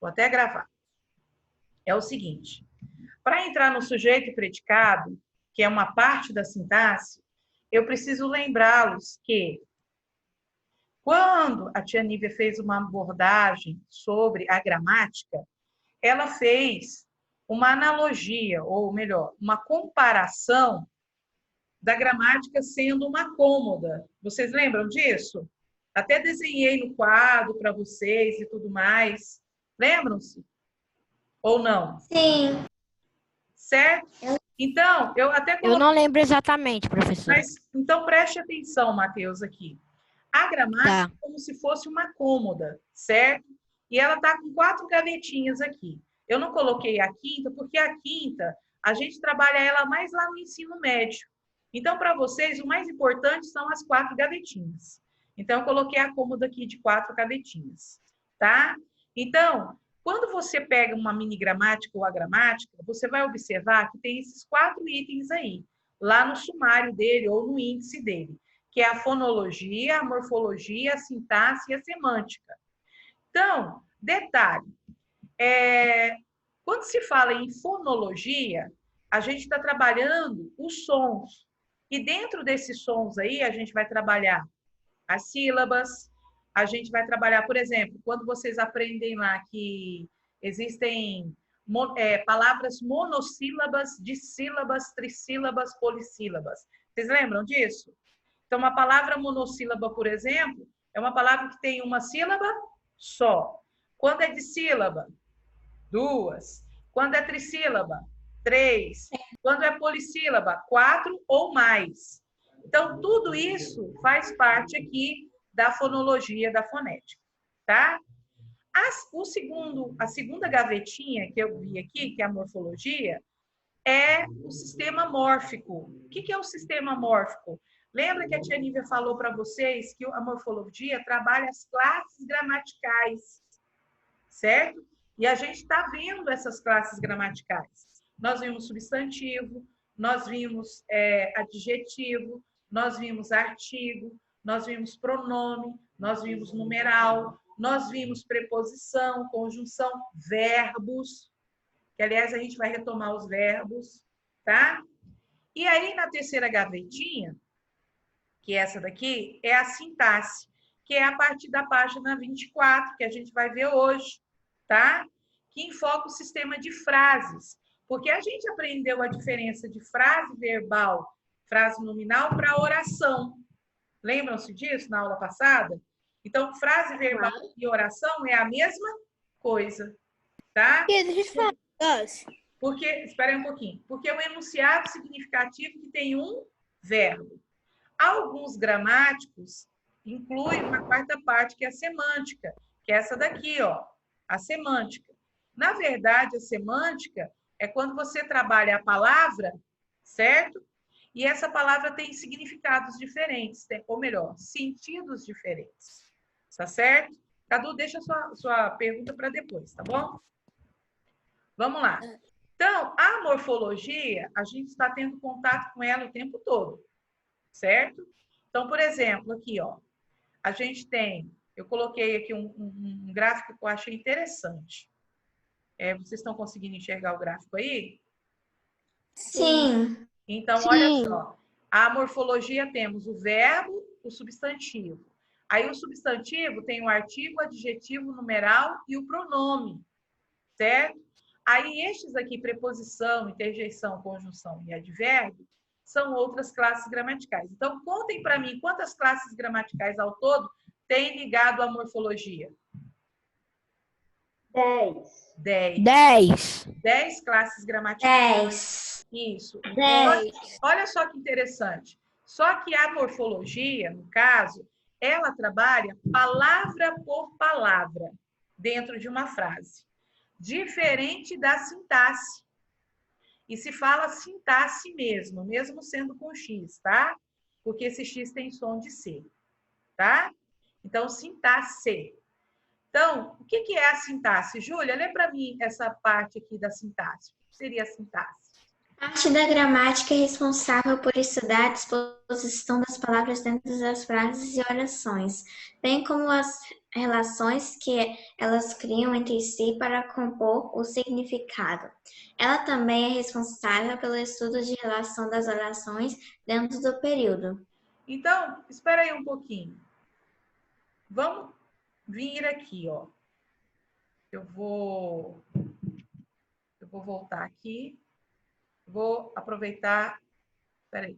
Vou até gravar. É o seguinte, para entrar no sujeito e predicado, que é uma parte da sintaxe, eu preciso lembrá-los que quando a tia Nívia fez uma abordagem sobre a gramática, ela fez uma analogia, ou melhor, uma comparação da gramática sendo uma cômoda. Vocês lembram disso? Até desenhei no quadro para vocês e tudo mais. Lembram-se? Ou não? Sim. Certo? Então, eu até coloquei... Eu não lembro exatamente, professor. Mas, então, preste atenção, Matheus, aqui. A gramática é como se fosse uma cômoda, certo? E ela está com 4 gavetinhas aqui. Eu não coloquei a quinta, porque a quinta, a gente trabalha ela mais lá no ensino médio. Então, para vocês, o mais importante são as 4 gavetinhas. Então, eu coloquei a cômoda aqui de 4 gavetinhas, tá? Então, quando você pega uma mini gramática ou a gramática, você vai observar que tem esses 4 itens aí, lá no sumário dele ou no índice dele, que é a fonologia, a morfologia, a sintaxe e a semântica. Então, detalhe, quando se fala em fonologia, a gente está trabalhando os sons. E dentro desses sons aí, a gente vai trabalhar as sílabas, a gente vai trabalhar, por exemplo, quando vocês aprendem lá que existem palavras monossílabas, dissílabas, trissílabas, polissílabas. Vocês lembram disso? Então, uma palavra monossílaba, por exemplo, é uma palavra que tem uma sílaba só. Quando é dissílaba, 2. Quando é trissílaba, 3. Quando é polissílaba, 4 ou mais. Então, tudo isso faz parte aqui da fonologia da fonética, tá? A segunda gavetinha que eu vi aqui, que é a morfologia, é o sistema mórfico. O que é o sistema mórfico? Lembra que a tia Nívia falou para vocês que a morfologia trabalha as classes gramaticais, certo? E a gente está vendo essas classes gramaticais. Nós vimos substantivo, nós vimos adjetivo, nós vimos artigo, nós vimos pronome, nós vimos numeral, nós vimos preposição, conjunção, verbos, que, aliás, a gente vai retomar os verbos, tá? E aí, na terceira gavetinha, que é essa daqui, é a sintaxe, que é a partir da página 24, que a gente vai ver hoje, tá? Que enfoca o sistema de frases. Porque a gente aprendeu a diferença de frase verbal, frase nominal, para oração. Lembram-se disso na aula passada? Então, frase verbal e oração é a mesma coisa, tá? Deixa eu falar. Porque, espera aí um pouquinho. Porque é um enunciado significativo que tem um verbo. Alguns gramáticos incluem uma quarta parte, que é a semântica, que é essa daqui, ó, a semântica. Na verdade, a semântica é quando você trabalha a palavra, certo? E essa palavra tem significados diferentes, ou melhor, sentidos diferentes. Tá certo? Cadu, deixa a sua pergunta para depois, tá bom? Vamos lá. Então, a morfologia, a gente está tendo contato com ela o tempo todo, certo? Então, por exemplo, aqui, ó, a gente tem, eu coloquei aqui um gráfico que eu achei interessante. Vocês estão conseguindo enxergar o gráfico aí? Sim. Então, olha só. A morfologia temos o verbo, o substantivo. Aí o substantivo tem o artigo, o adjetivo, o numeral e o pronome, certo? Aí estes aqui, preposição, interjeição, conjunção e advérbio, são outras classes gramaticais. Então, contem para mim quantas classes gramaticais ao todo tem ligado à morfologia? 10 classes gramaticais. 10. Isso. 10. Olha só que interessante. Só que a morfologia, no caso, ela trabalha palavra por palavra dentro de uma frase. Diferente da sintaxe. E se fala sintaxe mesmo, mesmo sendo com X, tá? Porque esse X tem som de C, tá? Então, sintaxe. Então, o que é a sintaxe? Júlia, lê para mim essa parte aqui da sintaxe. O que seria a sintaxe? Parte da gramática é responsável por estudar a disposição das palavras dentro das frases e orações, bem como as relações que elas criam entre si para compor o significado. Ela também é responsável pelo estudo de relação das orações dentro do período. Então, espera aí um pouquinho. Vamos vir aqui, ó. Eu vou voltar aqui. Vou aproveitar, espera aí,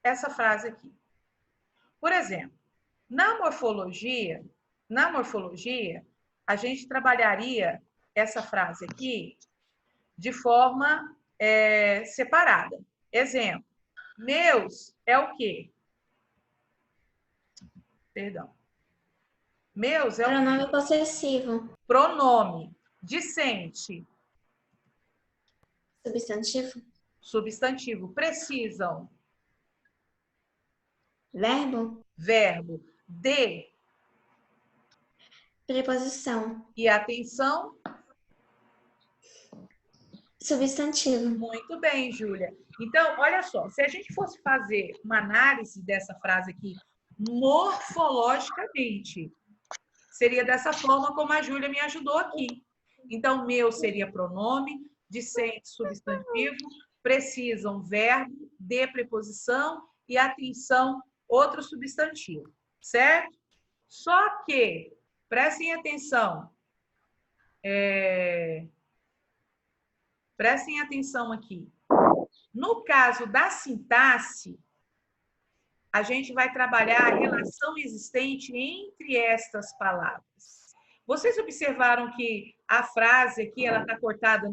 essa frase aqui. Por exemplo, na morfologia, a gente trabalharia essa frase aqui de forma separada. Exemplo, meus é o quê? Perdão. Meus é o Pronome possessivo. pronome. Discente, Substantivo. substantivo. Precisam, Verbo. verbo. De Preposição. e atenção. Substantivo. Muito bem, Júlia. Então, olha só, se a gente fosse fazer uma análise dessa frase aqui morfologicamente, seria dessa forma como a Júlia me ajudou aqui. Então, meu seria pronome, discente, substantivo, precisam, verbo, de preposição e atenção, outro substantivo, certo? Só que, prestem atenção, prestem atenção aqui. No caso da sintaxe, a gente vai trabalhar a relação existente entre estas palavras. Vocês observaram que a frase aqui ela está cortada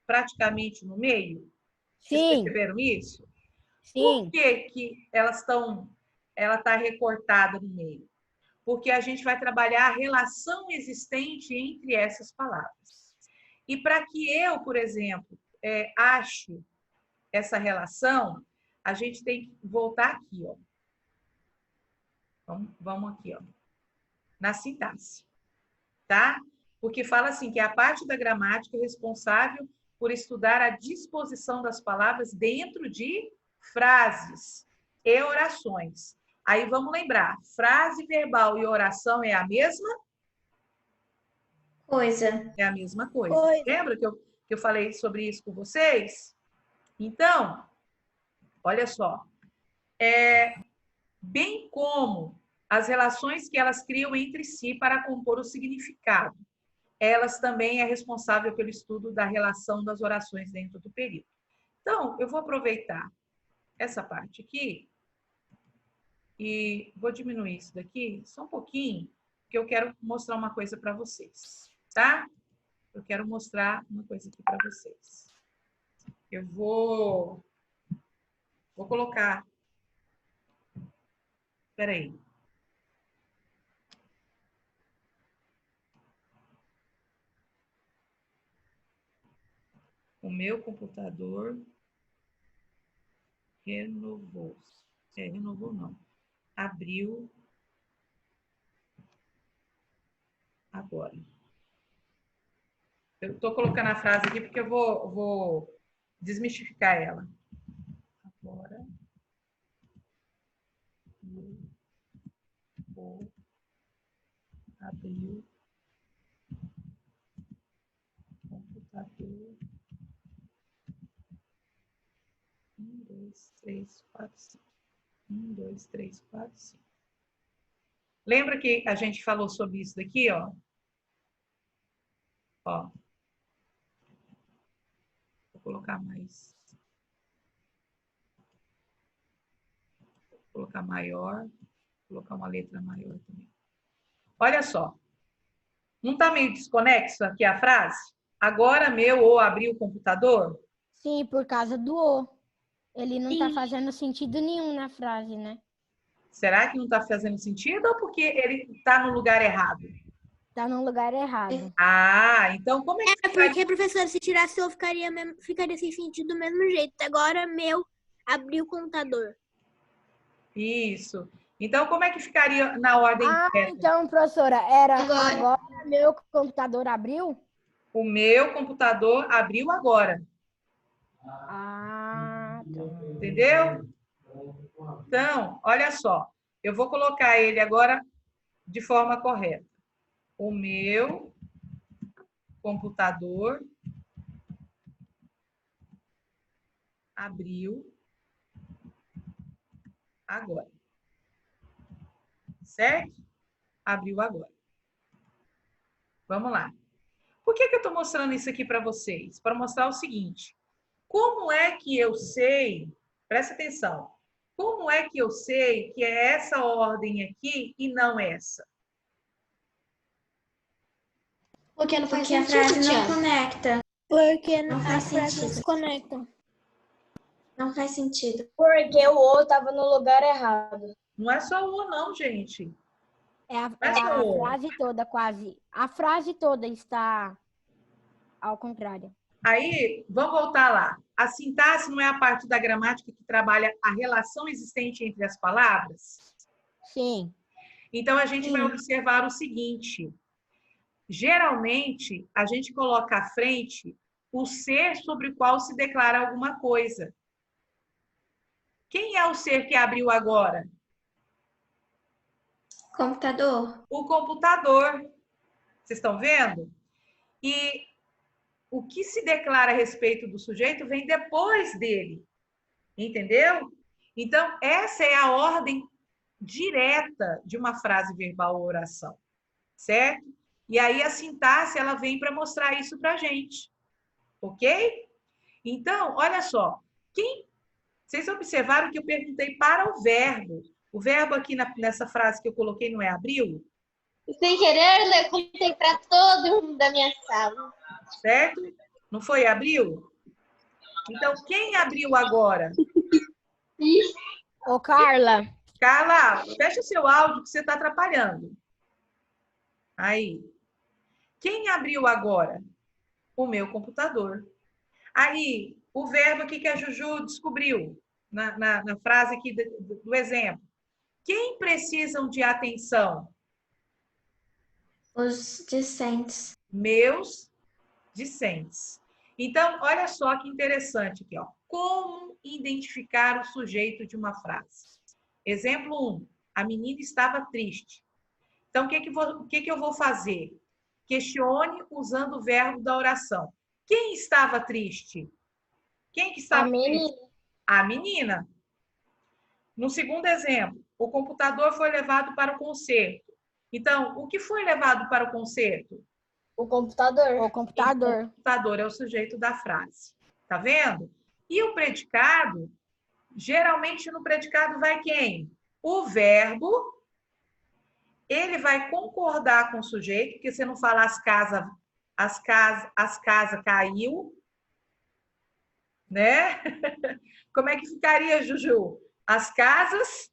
praticamente no meio? Vocês Sim, perceberam isso? Por sim. que ela está recortada no meio? Porque a gente vai trabalhar a relação existente entre essas palavras. E para que eu, por exemplo, ache essa relação, a gente tem que voltar aqui, ó. Vamos aqui, ó. Na sintaxe, tá? Porque fala assim, que é a parte da gramática responsável por estudar a disposição das palavras dentro de frases e orações. Aí vamos lembrar, frase verbal e oração é a mesma? Coisa. É a mesma coisa. Lembra que eu falei sobre isso com vocês? Então, olha só. Bem como as relações que elas criam entre si para compor o significado. Elas também é responsável pelo estudo da relação das orações dentro do período. Então, eu vou aproveitar essa parte aqui e vou diminuir isso daqui só um pouquinho, porque eu quero mostrar uma coisa para vocês, tá? Eu quero mostrar uma coisa aqui para vocês. Eu vou colocar. Espera aí. O meu computador renovou. Renovou não. Abriu agora. Eu estou colocando a frase aqui porque eu vou desmistificar ela. Agora. Vou abrir o computador. 1, 2, 3, 4, 5. 1, 2, 3, 4, 5. Lembra que a gente falou sobre isso daqui, ó? Ó. Vou colocar mais. Vou colocar maior. Vou colocar uma letra maior também. Olha só. Não está meio desconexo aqui a frase? Agora meu ou abrir o computador? Sim, por causa do o. Ele não tá fazendo sentido nenhum na frase, né? Será que não está fazendo sentido ou porque ele está no lugar errado? Tá no lugar errado. Ah, então como é que Porque, professora, se tirasse eu, ficaria sem sentido do mesmo jeito. Agora, meu, abriu o computador. Isso. Então, como é que ficaria na ordem certa? Então, professora, era Agora. meu computador abriu? O meu computador abriu agora. Tá. Entendeu? Então, olha só. Eu vou colocar ele agora de forma correta. O meu computador abriu agora. Certo? Abriu agora. Vamos lá. Por que eu estou mostrando isso aqui para vocês? Para mostrar o seguinte. Como é que eu sei, presta atenção, como é que eu sei que é essa ordem aqui e não essa? Porque a frase não conecta. Porque Não as faz frases não sentido. se conectam. Não faz sentido. Porque o O estava no lugar errado. Não é só o não, gente. É a Mas, frase toda, quase. A frase toda está ao contrário. Aí, vamos voltar lá. A sintaxe não é a parte da gramática que trabalha a relação existente entre as palavras? Sim. Então, a gente vai observar o seguinte. Geralmente, a gente coloca à frente o ser sobre o qual se declara alguma coisa. Quem é o ser que abriu agora? Computador. O computador. Vocês estão vendo? E o que se declara a respeito do sujeito vem depois dele. Entendeu? Então, essa é a ordem direta de uma frase verbal ou oração. Certo? E aí a sintaxe ela vem para mostrar isso para a gente. Ok? Então, olha só. Vocês observaram que eu perguntei para o verbo. O verbo aqui nessa frase que eu coloquei não é abriu? Sem querer, eu contei para todo mundo da minha sala. Certo? Não foi abriu? Então, quem abriu agora? Ô, Carla. Carla, fecha seu áudio que você está atrapalhando. Aí. Quem abriu agora? O meu computador. Aí, o verbo aqui que a Juju descobriu, na frase aqui do exemplo. Quem precisam de atenção? Os discentes. Meus discentes. Então, olha só que interessante aqui, ó. Como identificar o sujeito de uma frase? Exemplo 1. A menina estava triste. Então, o que eu vou fazer? Questione usando o verbo da oração. Quem estava triste? Quem que estava triste? A menina. No segundo exemplo, o computador foi levado para o concerto. Então, o que foi levado para o concerto? O computador. O computador. O computador é o sujeito da frase. Tá vendo? E o predicado, geralmente no predicado vai quem? O verbo. Ele vai concordar com o sujeito, porque você não fala as casas caiu, né? Como é que ficaria, Juju? As casas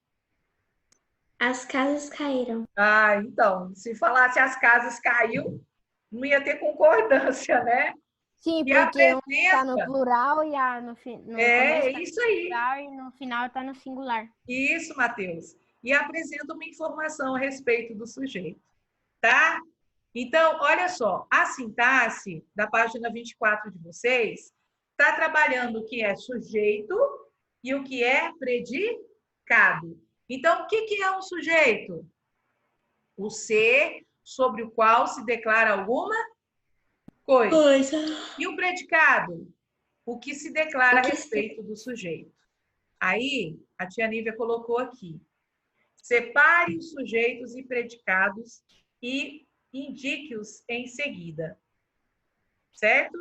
caíram. Ah, então, se falasse as casas caiu, não ia ter concordância, né? Sim, E porque um apresenta... está no plural e no É, começo isso tá no aí. plural e no final está no singular. Isso, Matheus. E apresenta uma informação a respeito do sujeito, tá? Então, olha só, a sintaxe da página 24 de vocês está trabalhando o que é sujeito e o que é predicado. Então, o que é um sujeito? O ser sobre o qual se declara alguma coisa. E o predicado? O que se declara a respeito do sujeito. Aí, a tia Nívia colocou aqui. Separe os sujeitos e predicados e indique-os em seguida. Certo?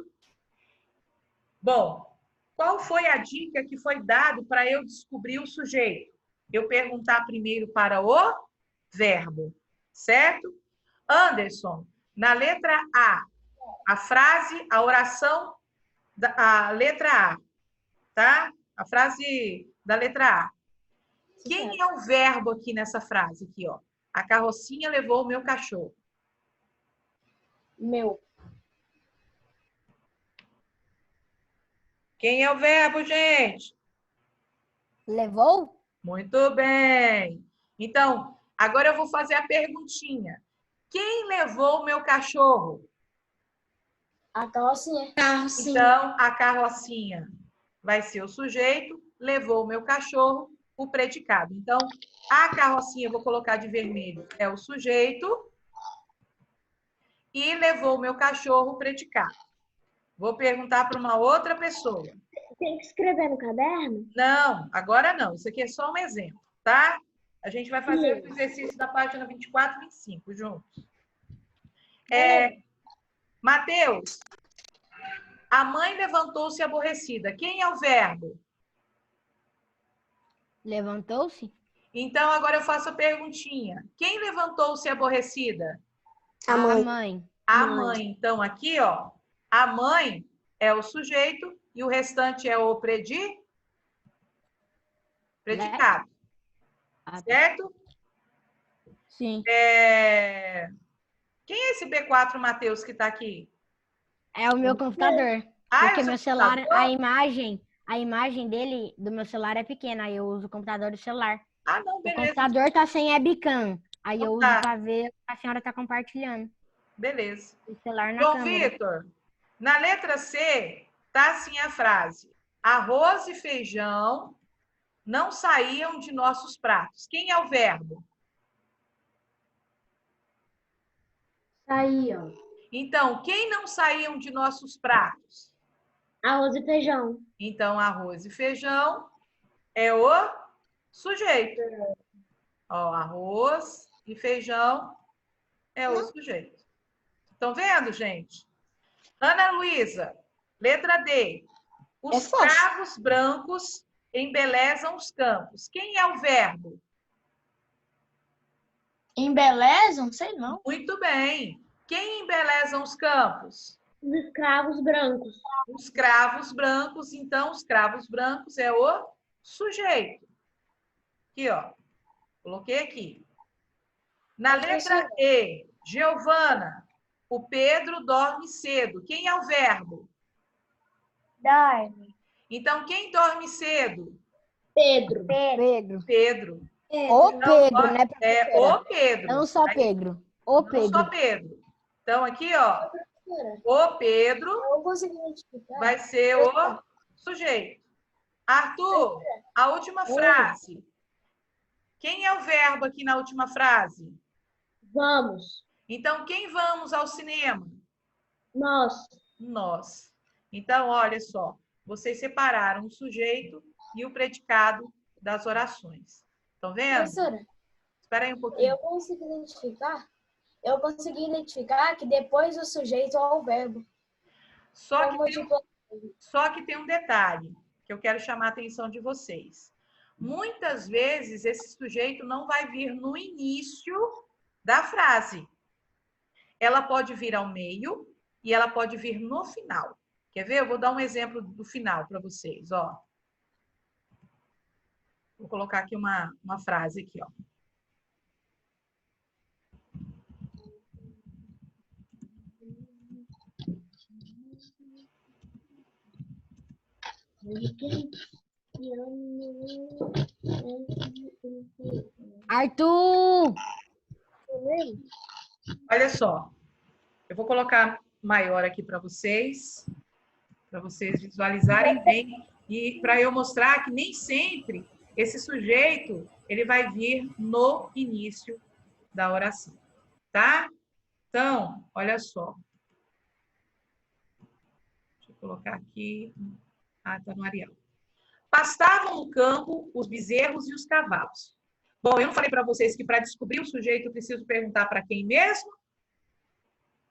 Bom, qual foi a dica que foi dada para eu descobrir o sujeito? Eu perguntar primeiro para o verbo, certo? Anderson, na letra a frase, a oração, a letra A, tá? A frase da letra A. Quem é o verbo aqui nessa frase? Aqui, ó. A carrocinha levou o meu cachorro. Meu. Quem é o verbo, gente? Levou? Muito bem. Então, agora eu vou fazer a perguntinha. Quem levou o meu cachorro? A carrocinha. Então, a carrocinha vai ser o sujeito, levou o meu cachorro o predicado. Então, a carrocinha, eu vou colocar de vermelho, é o sujeito. E levou o meu cachorro, o predicado. Vou perguntar para uma outra pessoa. Tem que escrever no caderno? Não, agora não. Isso aqui é só um exemplo, tá? A gente vai fazer o exercício da página 24 e 25 juntos. Mateus, a mãe levantou-se aborrecida. Quem é o verbo? Levantou-se? Então, agora eu faço a perguntinha. Quem levantou-se aborrecida? A mãe. A mãe. Então, aqui, ó, a mãe é o sujeito e o restante é o predicado. Certo? Sim. Quem é esse B4, Matheus, que está aqui? É o meu computador. Ah, Porque é o seu meu celular, computador? a imagem dele, do meu celular é pequena. Aí eu uso o computador do celular. Ah, não, O beleza. computador tá sem webcam. Aí eu uso Tá. para ver o que a senhora tá compartilhando. Beleza. O celular na João câmera. Vitor, na letra C, tá assim a frase. Arroz e feijão não saíam de nossos pratos. Quem é o verbo? Saíam. Então, quem não saíam de nossos pratos? Arroz e feijão. Então, arroz e feijão é o sujeito. Ó, arroz e feijão é o sujeito. Estão vendo, gente? Ana Luísa, letra D. Os cravos brancos embelezam os campos. Quem é o verbo? Embelezam? Sei não. Muito bem. Quem embelezam os campos? Os escravos brancos. Os cravos brancos. Então, os cravos brancos é o sujeito. Aqui, ó. Coloquei aqui. Na letra E, Giovana, o Pedro dorme cedo. Quem é o verbo? Dorme. Então, quem dorme cedo? Pedro. Pedro. Pedro. O Pedro, ó, né, é professora? o Pedro. Não só Aí, Pedro. O não Pedro. só Pedro. Então, aqui, ó, o Pedro Eu consegui identificar. vai ser o sujeito. Arthur, a última frase. Quem é o verbo aqui na última frase? Vamos. Então, quem vamos ao cinema? Nós. Nós. Então, olha só. Vocês separaram o sujeito e o predicado das orações. Estão vendo? Professora, Espera aí um pouquinho. eu consegui identificar que depois do sujeito há o verbo. Só Como que tem um detalhe que eu quero chamar a atenção de vocês. Muitas vezes esse sujeito não vai vir no início da frase. Ela pode vir ao meio e ela pode vir no final. Quer ver? Eu vou dar um exemplo do final para vocês, ó. Vou colocar aqui uma frase aqui, ó. Arthur! Olha só. Eu vou colocar maior aqui para vocês visualizarem bem e para eu mostrar que nem sempre esse sujeito ele vai vir no início da oração, tá? Então, olha só. Deixa eu colocar aqui. Ah, tá no Arial. Pastavam no campo os bezerros e os cavalos. Bom, eu não falei para vocês que para descobrir o sujeito eu preciso perguntar para quem mesmo?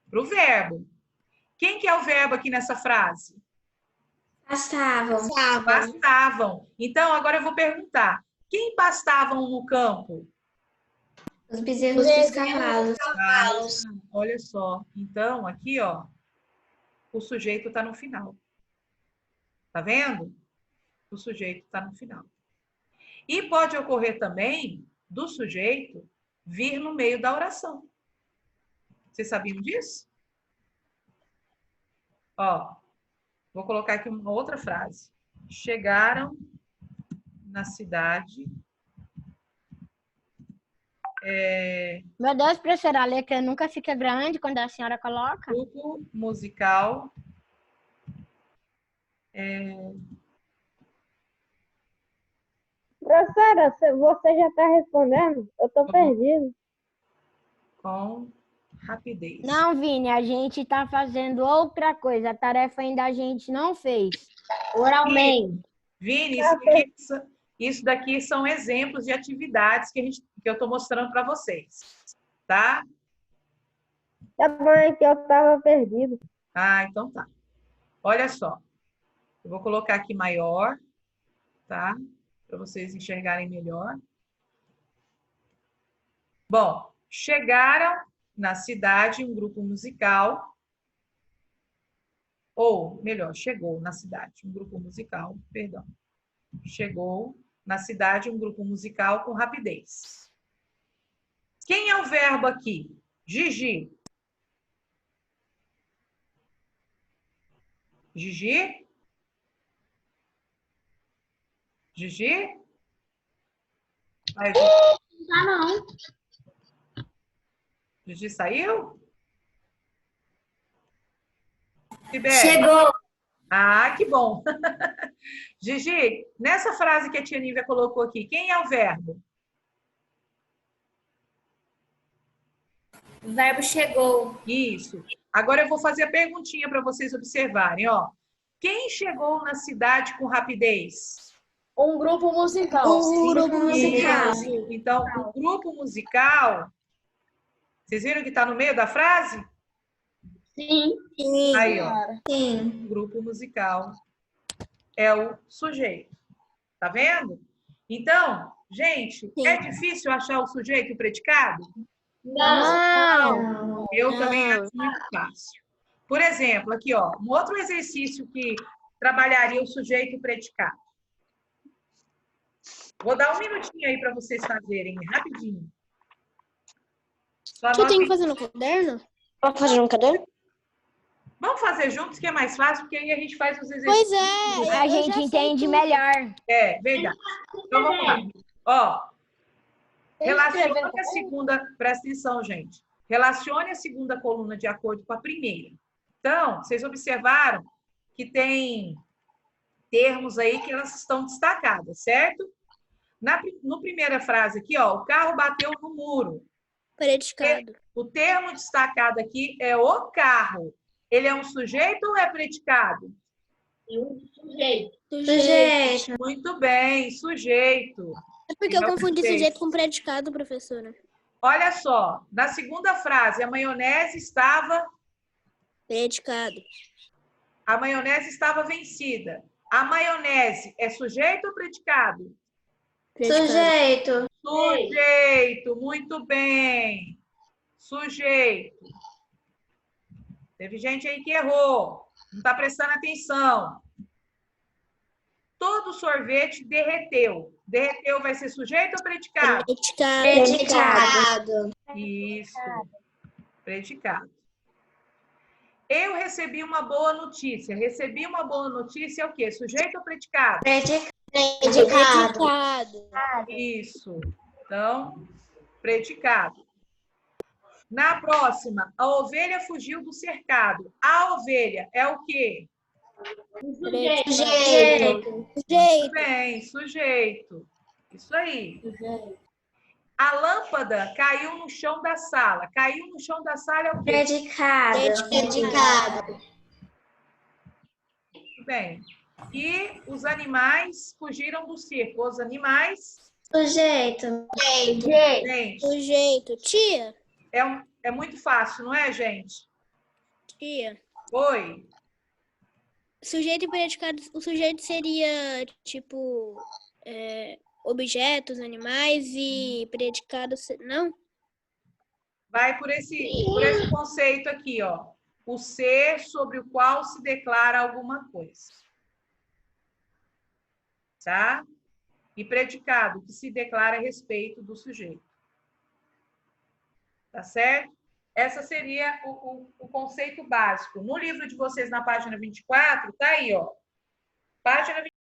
Para o verbo. Quem que é o verbo aqui nessa frase? Pastavam. Pastavam. Então, agora eu vou perguntar. Quem pastavam no campo? Os bezerros e os cavalos. Olha só. Então, aqui, ó, o sujeito está no final. Tá vendo? O sujeito está no final. E pode ocorrer também do sujeito vir no meio da oração. Vocês sabiam disso? Ó, vou colocar aqui uma outra frase. Chegaram na cidade. Meu Deus, professora, a letra nunca fica grande quando a senhora coloca. Grupo musical. Professora, você já está respondendo? Eu estou perdido. Com rapidez. Não, Vini, a gente está fazendo outra coisa. A tarefa ainda a gente não fez. Oralmente. Vini, isso daqui são exemplos de atividades que eu estou mostrando para vocês, tá? Tá bom, é que eu estava perdido. Ah, então tá. Olha só. Eu vou colocar aqui maior, tá? Para vocês enxergarem melhor. Bom, chegaram na cidade um grupo musical, ou melhor, chegou na cidade um grupo musical, perdão. Chegou na cidade um grupo musical com rapidez. Quem é o verbo aqui? Gigi. Gigi? Gigi? Vai, Gigi. Ah, não. Gigi saiu? Sibeli? Chegou. Ah, que bom. Gigi, nessa frase que a tia Nívia colocou aqui, quem é o verbo? O verbo chegou. Isso. Agora eu vou fazer a perguntinha para vocês observarem, ó. Quem chegou na cidade com rapidez? Um grupo musical. Um grupo musical. Isso. Então, o grupo musical, vocês viram que está no meio da frase? Sim. Sim. Aí, ó. Sim. O grupo musical é o sujeito. Tá vendo? Então, gente, é difícil achar o sujeito e o predicado? Não. Eu também acho muito fácil. Por exemplo, aqui, ó, um outro exercício que trabalharia o sujeito e o predicado. Vou dar um minutinho aí para vocês fazerem, rapidinho. Só Que eu tenho que anotem. fazer no caderno? Pode fazer no caderno? Vamos fazer juntos, que é mais fácil, porque aí a gente faz os exercícios. Pois é. A eu gente já sei entende tudo. melhor. É, verdade. Então, vamos lá. Ó, relacione a segunda... Presta atenção, gente. Relacione a segunda coluna de acordo com a primeira. Então, vocês observaram que tem termos aí que elas estão destacadas, certo? No primeira frase aqui, ó, o carro bateu no muro. Predicado. O termo destacado aqui é o carro. Ele é um sujeito ou é predicado? Sujeito. Sujeito. Muito bem, sujeito. É porque eu confundi sujeito com predicado, professora. Olha só, na segunda frase, a maionese estava vencida. A maionese é sujeito ou predicado? Sujeito. Sujeito, muito bem. Sujeito. Teve gente aí que errou, não está prestando atenção. Todo sorvete derreteu. Derreteu vai ser sujeito ou predicado? Predicado. Isso. Predicado. Eu recebi uma boa notícia. Recebi uma boa notícia é o quê? Sujeito ou predicado? Predicado. Isso. Então, predicado. Na próxima, a ovelha fugiu do cercado. A ovelha é o quê? Sujeito. Muito bem, sujeito. Isso aí. A lâmpada caiu no chão da sala. Caiu no chão da sala é o quê? Predicado. Muito bem. E os animais fugiram do circo. Os animais... Sujeito. Gente, Sujeito. Tia. é muito fácil, não é, gente? Tia. Oi. Sujeito e predicado. O sujeito seria, tipo, objetos, animais e predicado... Não? Vai por esse conceito aqui, ó. O ser sobre o qual se declara alguma coisa. Tá? E predicado, que se declara a respeito do sujeito. Tá certo? Essa seria o conceito básico. No livro de vocês, na página 24, tá aí, ó. Página